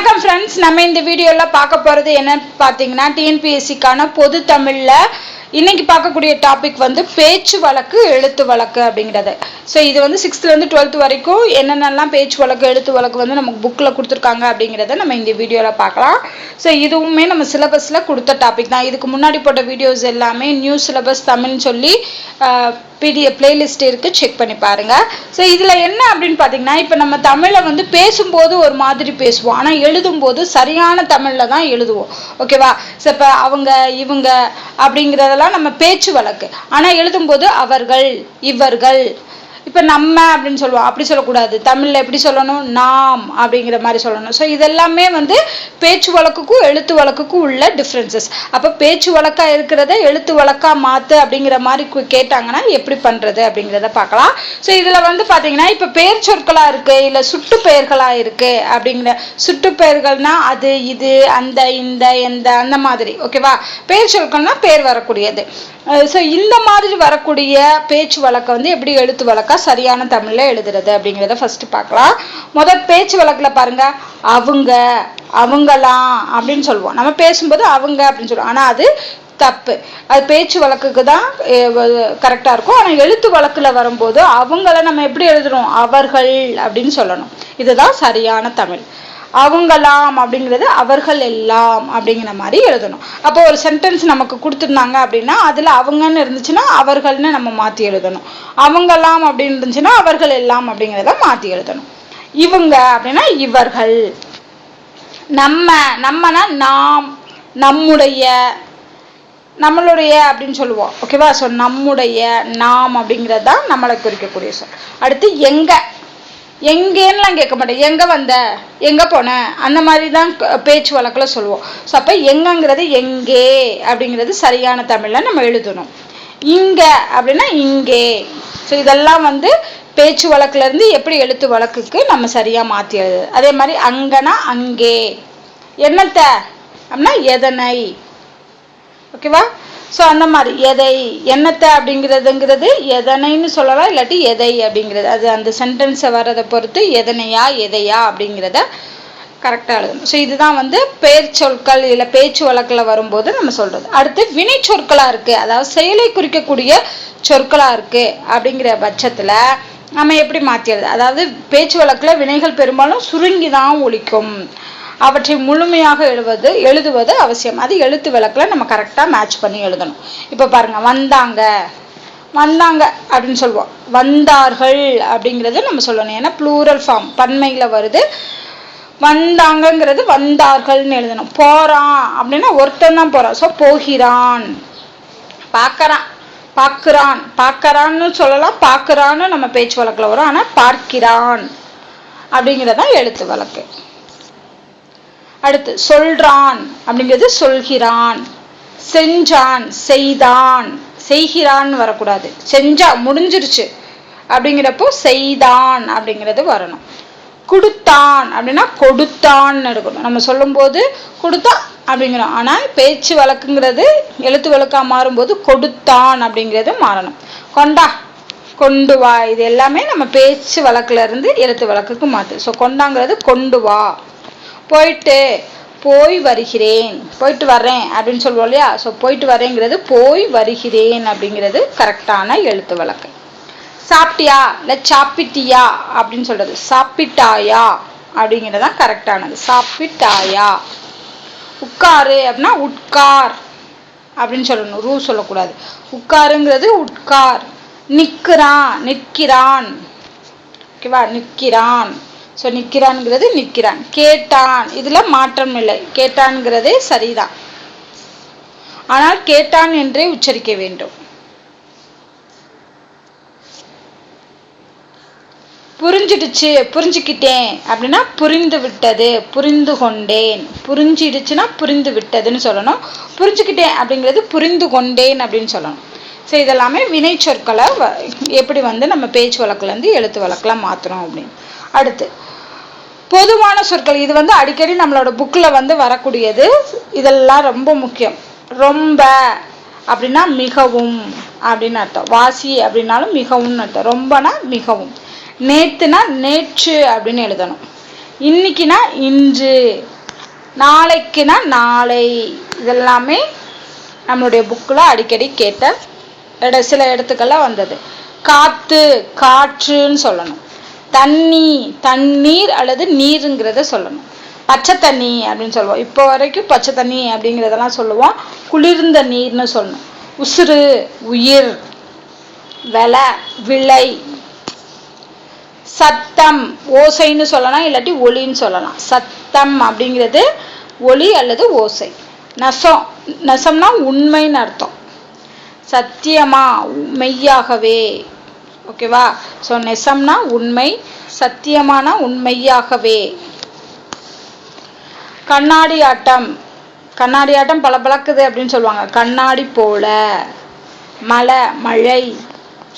வணக்கம் ஃப்ரெண்ட்ஸ், நம்ம இந்த வீடியோவில் பார்க்க போகிறது என்னன்னு பார்த்தீங்கன்னா டிஎன்பிஎஸ்சிக்கான பொது தமிழில் இன்னைக்கு பார்க்கக்கூடிய டாபிக் வந்து பேச்சு வழக்கு எழுத்து வழக்கு அப்படிங்கிறது. ஸோ இது வந்து 6th-லேருந்து 12th வரைக்கும் என்னென்னலாம் பேச்சு வழக்கு எழுத்து வழக்கு வந்து நமக்கு புக்கில் கொடுத்துருக்காங்க அப்படிங்கிறத நம்ம இந்த வீடியோவில் பார்க்கலாம். ஸோ இதுவுமே நம்ம சிலபஸில் கொடுத்த டாபிக் தான். இதுக்கு முன்னாடி போட்ட வீடியோஸ் எல்லாமே நியூ சிலபஸ் தமிழ்னு சொல்லி பிடிஎஃப் பிளேலிஸ்ட் இருக்குது, செக் பண்ணி பாருங்கள். ஸோ இதில் என்ன அப்படின்னு பார்த்தீங்கன்னா, இப்போ நம்ம தமிழை வந்து பேசும்போது ஒரு மாதிரி பேசுவோம், ஆனால் எழுதும்போது சரியான தமிழில் தான் எழுதுவோம். ஓகேவா? ஸோ இப்போ அவங்க இவங்க அப்படிங்கிறதெல்லாம் நம்ம பேச்சு வழக்கு. ஆனால் எழுதும்போது அவர்கள் இவர்கள், இப்போ நம்ம அப்படின்னு சொல்லுவோம், அப்படி சொல்லக்கூடாது. தமிழில் எப்படி சொல்லணும்? நாம் அப்படிங்கிற மாதிரி சொல்லணும். ஸோ இதெல்லாமே வந்து பேச்சு வழக்குக்கும் எழுத்து வழக்குக்கும் உள்ள டிஃப்ரென்சஸ். அப்போ பேச்சு வழக்காக இருக்கிறத எழுத்து வழக்காக மாற்று அப்படிங்கிற மாதிரி கேட்டாங்கன்னா எப்படி பண்ணுறது அப்படிங்கிறத பார்க்கலாம். ஸோ இதில் வந்து பார்த்தீங்கன்னா, இப்போ பெயர் சொற்களாக இருக்குது, இல்லை சுட்டு பெயர்களாக இருக்குது. அப்படிங்கிற சுட்டு பெயர்கள்னா அது இது அந்த இந்த எந்த அந்த மாதிரி. ஓகேவா? பெயர் சொற்கள்னா பேர் வரக்கூடியது. ஸோ இந்த மாதிரி வரக்கூடிய பேச்சு வழக்கை வந்து எப்படி எழுத்து வழக்கா சரியான தமிழில் எழுதுறது அப்படிங்கிறத ஃபர்ஸ்ட் பார்க்கலாம். முதல் பேச்சு வழக்கில் பாருங்க, அவங்க அவங்களாம் அப்படின்னு சொல்லுவோம். நம்ம பேசும்போது அவங்க அப்படின்னு சொல்லுவோம், ஆனால் அது தப்பு. அது பேச்சு வழக்குக்கு தான் கரெக்டாக இருக்கும். ஆனால் எழுத்து வழக்கில் வரும்போது அவங்கள நம்ம எப்படி எழுதுறோம்? அவர்கள் அப்படின்னு சொல்லணும். இதுதான் சரியான தமிழ். அவங்களாம் அப்படிங்கிறது அவர்கள் எல்லாம் அப்படிங்கிற மாதிரி எழுதணும். அப்போ ஒரு சென்டென்ஸ் நமக்கு கொடுத்துருந்தாங்க அப்படின்னா அதில் அவங்கன்னு இருந்துச்சுன்னா அவர்கள்னு நம்ம மாற்றி எழுதணும். அவங்களாம் அப்படின்னு இருந்துச்சுன்னா அவர்கள் எல்லாம் அப்படிங்கிறத மாற்றி எழுதணும். இவங்க அப்படின்னா இவர்கள். நம்மனா நாம், நம்முடைய, நம்மளுடைய அப்படின்னு சொல்லுவோம். ஓகேவா? ஸோ நம்முடைய, நாம் அப்படிங்கிறது தான் நம்மளை குறிக்கக்கூடிய சொல். அடுத்து எங்க, எங்கேன்னுலாம் கேட்க மாட்டேன், எங்கே வந்த, எங்கே போனேன், அந்த மாதிரி தான் பேச்சு வழக்கில் சொல்லுவோம். ஸோ அப்போ எங்கங்கிறது எங்கே அப்படிங்கிறது சரியான தமிழில் நம்ம எழுதணும். இங்கே அப்படின்னா இங்கே. ஸோ இதெல்லாம் வந்து பேச்சு வழக்குலேருந்து எப்படி எழுத்து வழக்குக்கு நம்ம சரியாக மாற்றி எழுது. அதே மாதிரி அங்கன்னா அங்கே, என்னத்தை அப்படின்னா எதனை. ஓகேவா? ஸோ அந்த மாதிரி எதை, என்னத்தை அப்படிங்கிறதுங்கிறது எதனைன்னு சொல்லலாம், இல்லாட்டி எதை அப்படிங்கிறது. அது அந்த சென்டென்ஸை வர்றதை பொறுத்து எதனையா எதையா அப்படிங்கிறத கரெக்டாக எழுதணும். ஸோ இதுதான் வந்து பெயர் சொற்கள் இல்லை பேச்சு வழக்கில் வரும்போது நம்ம சொல்கிறது. அடுத்து வினை சொற்களாக இருக்குது, அதாவது செயலை குறிக்கக்கூடிய சொற்களாக இருக்குது அப்படிங்கிற பட்சத்தில் நம்ம எப்படி மாற்றிடுது? அதாவது பேச்சு வழக்கில் வினைகள் பெரும்பாலும் சுருங்கி தான் ஒலிக்கும். அவற்றை முழுமையாக எழுதுவது அவசியம். அது எழுத்து வழக்கில் நம்ம கரெக்டாக மேட்ச் பண்ணி எழுதணும். இப்போ பாருங்க, வந்தாங்க வந்தாங்க அப்படின்னு சொல்லுவோம், வந்தார்கள் அப்படிங்கிறது நம்ம சொல்லணும். ஏன்னா ப்ளூரல் ஃபார்ம் பன்மையில் வருது. வந்தாங்கங்கிறது வந்தார்கள்னு எழுதணும். போறான் அப்படின்னா ஒருத்தன் தான் போறான். ஸோ போகிறான். பார்க்கறான், பார்க்குறான், பார்க்கறான்னு சொல்லலாம், பார்க்குறான்னு நம்ம பேச்சு வழக்கில் வரும். ஆனால் பார்க்கிறான் அப்படிங்கிறதான் எழுத்து வழக்கு. அடுத்து சொல்றான் அப்படிங்கிறது சொல்கிறான். செஞ்சான், செய்தான், செய்கிறான் வரக்கூடாது. செஞ்சா முடிஞ்சிருச்சு அப்படிங்கிறப்போ செய்தான் அப்படிங்கிறது வரணும். கொடுத்தான் அப்படின்னா கொடுத்தான்னு எடுக்கணும். நம்ம சொல்லும்போது கொடுத்தா அப்படிங்கிறோம், ஆனால் பேச்சு வழக்குங்கிறது எழுத்து வழக்காக மாறும்போது கொடுத்தான் அப்படிங்கிறது மாறணும். கொண்டா, கொண்டு வா, இது எல்லாமே நம்ம பேச்சு வழக்குல இருந்து எழுத்து வழக்குக்கு மாற்று. ஸோ கொண்டாங்கிறது கொண்டு வா. போயிட்டு, போய் வருகிறேன், போயிட்டு வர்றேன் அப்படின்னு சொல்லுவோம் இல்லையா? ஸோ போயிட்டு வரேங்கிறது போய் வருகிறேன் அப்படிங்கிறது கரெக்டான எழுத்து வழக்கு. சாப்பிட்டியா இல்லை சாப்பிட்டியா அப்படின்னு சொல்றது சாப்பிட்டாயா அப்படிங்கிறது தான் கரெக்டானது. சாப்பிட்டாயா. உட்காரு அப்படின்னா உட்கார் அப்படின்னு சொல்லணும், ரூ சொல்லக்கூடாது. உட்காருங்கிறது உட்கார். நிற்கிறான், நிற்கிறான். ஓகேவா? நிற்கிறான். ஸோ நிற்கிறான்ங்கிறது நிற்கிறான். கேட்டான், இதில் மாற்றம் இல்லை, கேட்டான்ங்கிறதே சரிதான், ஆனால் கேட்டான் என்றே உச்சரிக்க வேண்டும். புரிஞ்சிடுச்சு, புரிஞ்சுக்கிட்டேன் அப்படின்னா புரிந்து விட்டது, புரிந்து கொண்டேன். புரிஞ்சிடுச்சுன்னா புரிந்து விட்டதுன்னு சொல்லணும். புரிஞ்சுக்கிட்டேன் அப்படிங்கிறது புரிந்து கொண்டேன் அப்படின்னு சொல்லணும். ஸோ இதெல்லாமே வினை சொற்களை எப்படி வந்து நம்ம பேச்சு வழக்குலேருந்து எழுத்து வழக்கெலாம் மாற்றுறோம் அப்படின்னு. அடுத்து பொதுவான சொற்கள். இது வந்து அடிக்கடி நம்மளோட புக்கில் வந்து வரக்கூடியது. இதெல்லாம் ரொம்ப முக்கியம். ரொம்ப அப்படின்னா மிகவும் அப்படின்னு அர்த்தம். வாசி அப்படின்னாலும் மிகவும் அர்த்தம். ரொம்பனா மிகவும். நேத்துனா நேற்று அப்படின்னு எழுதணும். இன்னைக்குனா இன்று, நாளைக்குனா நாளை. இதெல்லாமே நம்மளுடைய புக்கில் அடிக்கடி கேட்ட சில இடத்துக்கெல்லாம் வந்தது. காத்து, காற்றுன்னு சொல்லணும். தண்ணி, தண்ணீர் அல்லது நீருங்கிறத சொல்லணும். பச்சை தண்ணி அப்படின்னு சொல்லுவோம். இப்போ வரைக்கும் பச்சை தண்ணி அப்படிங்கிறதெல்லாம் சொல்லுவோம். குளிர்ந்த நீர்னு சொல்லணும். உசுறு, உயிர், விலை, விலை. சத்தம், ஓசைன்னு சொல்லலாம், இல்லாட்டி ஒலின்னு சொல்லலாம். சத்தம் அப்படிங்கிறது ஒலி அல்லது ஓசை. நசம், நசம்னா உண்மைன்னு அர்த்தம். சத்தியமா, மெய்யாகவே. ஓகேவா? ஸோ நெசம்னா உண்மை, சத்தியமான உண்மையாகவே. கண்ணாடி ஆட்டம், கண்ணாடி ஆட்டம் பல பழக்குது அப்படின்னு சொல்லுவாங்க. கண்ணாடி போல. மழை, மழை.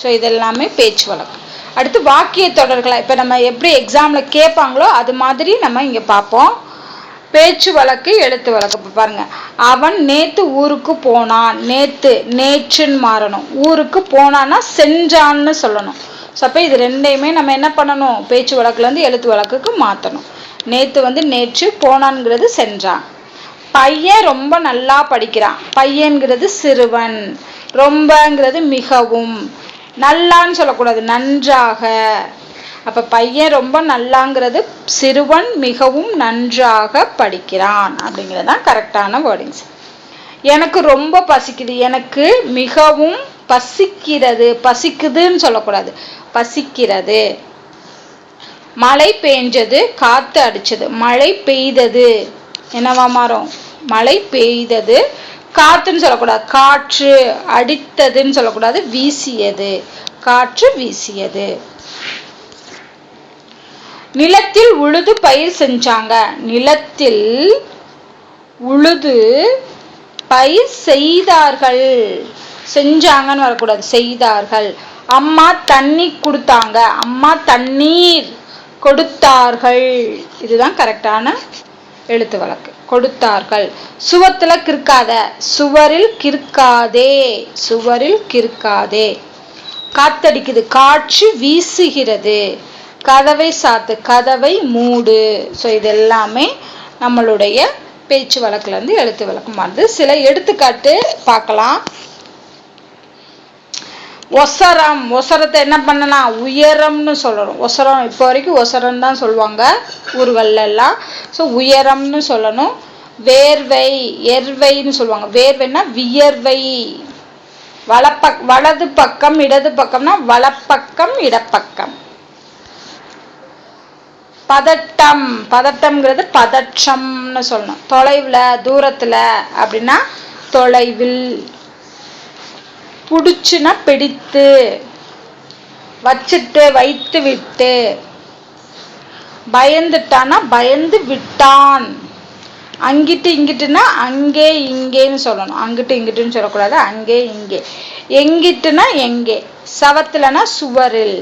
ஸோ இதெல்லாமே பேச்சு வழக்கு. அடுத்து வாக்கிய தொடர்களை இப்போ நம்ம எப்படி எக்ஸாமில் கேட்பாங்களோ அது மாதிரி நம்ம இங்கே பார்ப்போம். பேச்சு வழக்கு, எழுத்து வழக்கு. இப்போ பாருங்க, அவன் நேத்து ஊருக்கு போனான். நேத்து, நேற்றுன்னு மாறணும். ஊருக்கு போனான்னா சென்றான்னு சொல்லணும். ஸோ அப்போ இது ரெண்டையுமே நம்ம என்ன பண்ணணும், பேச்சு வழக்குலேருந்து எழுத்து வழக்குக்கு மாற்றணும். நேத்து நேற்று, போனான்ங்கிறது சென்றான். பையன் ரொம்ப நல்லா படிக்கிறான். பையன்கிறது சிறுவன். ரொம்பங்கிறது மிகவும். நல்லான்னு சொல்லக்கூடாது, நன்றாக. அப்ப பையன் ரொம்ப நல்லாங்கிறது சிறுவன் மிகவும் நன்றாக படிக்கிறான் அப்படிங்கிறது தான் கரெக்டான வேர்டிங்ஸ். எனக்கு ரொம்ப பசிக்குது, எனக்கு மிகவும் பசிக்கிறது. பசிக்குதுன்னு சொல்லக்கூடாது, பசிக்கிறது. மழை பெஞ்சது, காத்து அடிச்சது. மழை பெய்தது என்னவா மாறும், மழை பெய்தது. காத்துன்னு சொல்லக்கூடாது, காற்று. அடித்ததுன்னு சொல்லக்கூடாது, வீசியது. காற்று வீசியது. நிலத்தில் உழுது பயிர் செஞ்சாங்க. நிலத்தில் உழுது பயிர் செய்தார்கள். செஞ்சாங்கன்னு வரக்கூடாது, செய்தார்கள். அம்மா தண்ணி கொடுத்தாங்க. அம்மா தண்ணீர் கொடுத்தார்கள். இதுதான் கரெக்டான எழுத்து வழக்கு. கொடுத்தார்கள். சுவத்துல கிறுக்காத, சுவரில் கிறுக்காதே. சுவரில் கிறுக்காதே. காத்தடிக்குது, காற்று வீசுகிறது. கதவை சாத்து, கதவை மூடு. ஸோ இது எல்லாமே நம்மளுடைய பேச்சு வழக்குல இருந்து எழுத்து வழக்கு மாறுது. சில எடுத்துக்காட்டு பார்க்கலாம். ஒசரம், ஒசரத்தை என்ன பண்ணலாம், உயரம்னு சொல்லணும். ஒசரம் இப்போ வரைக்கும் ஒசரம் தான் சொல்லுவாங்க ஊர்கள்ல எல்லாம். ஸோ உயரம்னு சொல்லணும். வேர்வை, எர்வைன்னு சொல்லுவாங்க. வேர்வைன்னா வியர்வை. வலது பக்கம் இடது பக்கம்னா வலப்பக்கம் இடப்பக்கம். பதட்டம், பதட்டம்ங்கிறது பதற்றம்னு சொல்லணும். தொலைவில், தூரத்தில் அப்படின்னா தொலைவில். புடிச்சுன்னா பிடித்து. வச்சுட்டு, வைத்து விட்டு. பயந்துட்டானா பயந்து விட்டான். அங்கிட்டு இங்கிட்டுனா அங்கே இங்கேன்னு சொல்லணும். அங்கிட்டு இங்கிட்டுன்னு சொல்லக்கூடாது, அங்கே இங்கே. எங்கிட்டுனா எங்கே. சவத்துலனா சுவரில்.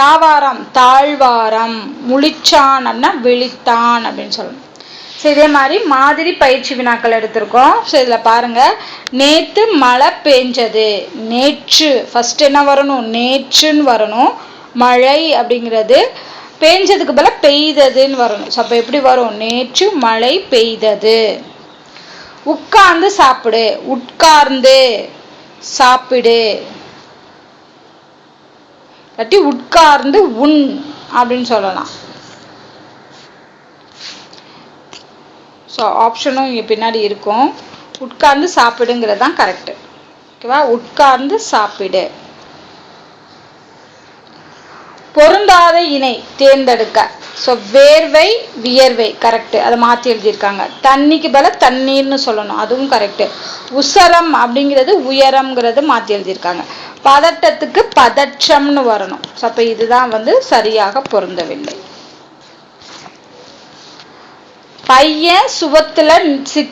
தாவாரம், தாழ்வாரம். முழிச்சான் அப்படின்னா விழித்தான் அப்படின்னு சொல்லணும். ஸோ இதே மாதிரி பயிற்சி வினாக்கள் எடுத்திருக்கோம். ஸோ இதில் பாருங்க, நேற்று மழை பெஞ்சது. நேற்று ஃபர்ஸ்ட் என்ன வரணும், நேற்றுன்னு வரணும். மழை அப்படிங்கிறது பெஞ்சதுக்கு பதிலா பெய்ததுன்னு வரணும். ஸோ அப்போ எப்படி வரும், நேற்று மழை பெய்தது. உட்கார்ந்து சாப்பிடு, உட்கார்ந்து சாப்பிடு. இல்லாட்டி உட்கார்ந்து உண் அப்படின்னு சொல்லலாம். ஸோ ஆப்ஷனும் இங்கே பின்னாடி இருக்கும். உட்கார்ந்து சாப்பிடுங்கிறது தான் கரெக்டு. ஓகேவா? உட்கார்ந்து சாப்பிடு. பொருந்தாத இணை தேர்ந்தெடுக்க. ஸோ வேர்வை, வியர்வை கரெக்டு, அதை மாற்றி எழுதியிருக்காங்க. தண்ணிக்கு பதிலா தண்ணீர்னு சொல்லணும், அதுவும் கரெக்டு. உசரம் அப்படிங்கிறது உயரம்ங்கிறது மாற்றி எழுதியிருக்காங்க. பதட்டத்துக்கு பதற்றம்னு வரணும். ஸோ அப்போ இதுதான் சரியாக பொருந்தவில்லை. பையன் சுவத்துல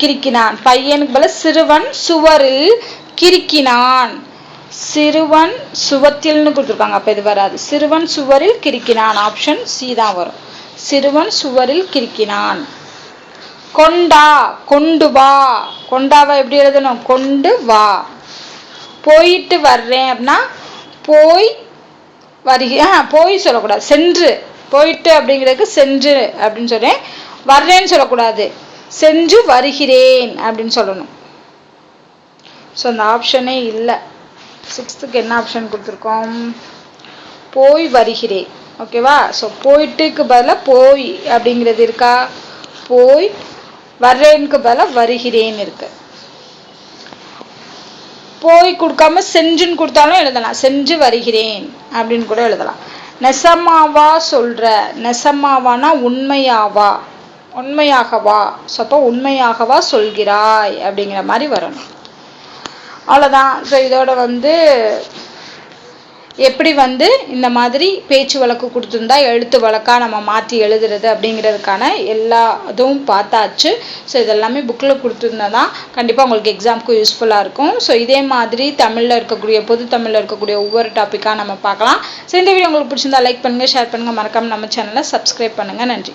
கிறுக்கினான். பையனுக்கு பதிலா சிறுவன் சுவரில் கிறுக்கினான். சிறுவன் சுவத்தில்னு கொடுத்துருக்காங்க, அப்ப இது வராது. சிறுவன் சுவரில் கிறுக்கினான். ஆப்ஷன் சி தான் வரும். சிறுவன் சுவரில் கிறுக்கினான். கொண்டா, கொண்டு வா. கொண்டாவா எப்படி எழுதணும், கொண்டு வா. போயிட்டு வர்றேன் அப்படின்னா போய் வருக, போய் சொல்லக்கூடாது, சென்று. போயிட்டு அப்படிங்கிறதுக்கு சென்று அப்படின்னு சொல்றேன். வர்றேன்னு சொல்லக்கூடாது, சென்று வருகிறேன் அப்படின்னு சொல்லணும். ஸோ அந்த ஆப்ஷனே இல்லை. 6th என்ன ஆப்ஷன் கொடுத்துருக்கோம்? போய் வருகிறேன். ஓகேவா? ஸோ போயிட்டுக்கு பதிலாக போய் அப்படிங்கிறது இருக்கா? போய். வர்றேனுக்கு பதிலாக வருகிறேன் இருக்கு. போய் கொடுக்காம செஞ்சுன்னு கொடுத்தாலும் எழுதலாம், செஞ்சு வருகிறேன் அப்படின்னு கூட எழுதலாம். நெசமாவா சொல்ற? நெசமாவானா உண்மையாவா, உண்மையாகவா. ஸோ அப்போ உண்மையாகவா சொல்கிறாய் அப்படிங்கிற மாதிரி வரணும். அவ்வளோதான். ஸோ இதோட எப்படி இந்த மாதிரி பேச்சு வழக்கு கொடுத்துருந்தா எழுத்து வழக்காக நம்ம மாற்றி எழுதுறது அப்படிங்கிறதுக்கான எல்லா இதுவும் பார்த்தாச்சு. ஸோ இதெல்லாமே புக்கில் கொடுத்துருந்தா தான் கண்டிப்பாக உங்களுக்கு எக்ஸாமுக்கு யூஸ்ஃபுல்லாக இருக்கும். ஸோ இதே மாதிரி தமிழில் இருக்கக்கூடிய பொது தமிழில் இருக்கக்கூடிய ஒவ்வொரு டாப்பிக்காக நம்ம பார்க்கலாம். ஸோ இந்த வீடியோ உங்களுக்கு பிடிச்சிருந்தா லைக் பண்ணுங்கள், ஷேர் பண்ணுங்கள், மறக்காமல் நம்ம சேனலை சப்ஸ்கிரைப் பண்ணுங்கள். நன்றி.